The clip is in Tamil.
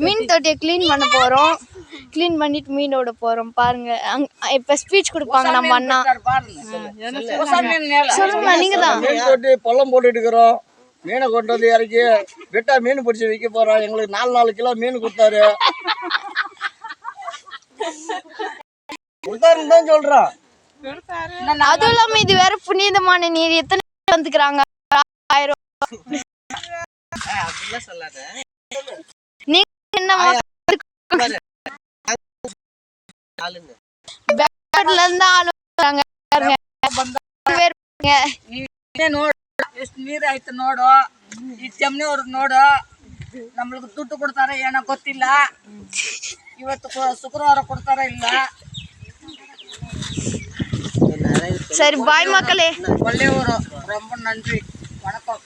மீன் தொட்டியை க்ளீன் பண்ண போறோம். க்ளீன் பண்ணிட்டு மீனோட போறோம். பாருங்க இப்ப ஸ்பீச் கொடுப்பாங்க நம்ம அண்ணா. சொல்லுங்க நீங்க தான். மீன் தொட்டி பள்ளம் போட்டுட்டு இருக்கிறோம். மீனை கொண்டு வந்து இறக்கி விட்டா மீன் பிடிச்சி விற்க போறோம். எங்களுக்கு 4 கிலோ மீன் கொடுத்தாரு. கொடுத்தாருன்னு தான் சொல்றோம். அதுவும் இல்லாம இது வேற புனிதமான நீர். எத்தனை வந்துக்கிறாங்க? 1000. நீங்க என்ன பேட்ல இருந்து ஆளு வராங்க. ನೀರ್ ಆಯ್ತು ನೋಡು. ಈ ಜಮ್ನಿ ಅವ್ರದ್ ನೋಡು. ನಮ್ಗೆ ದುಡ್ಡು ಕೊಡ್ತಾರ ಏನೋ ಗೊತ್ತಿಲ್ಲ. ಇವತ್ತು ಶುಕ್ರವಾರ ಕೊಡ್ತಾರ ಇಲ್ಲ. சரி பாய் மக்களே. ಒಳ್ಳೆಯವರು ரொம்ப நன்றி. வணக்கம்.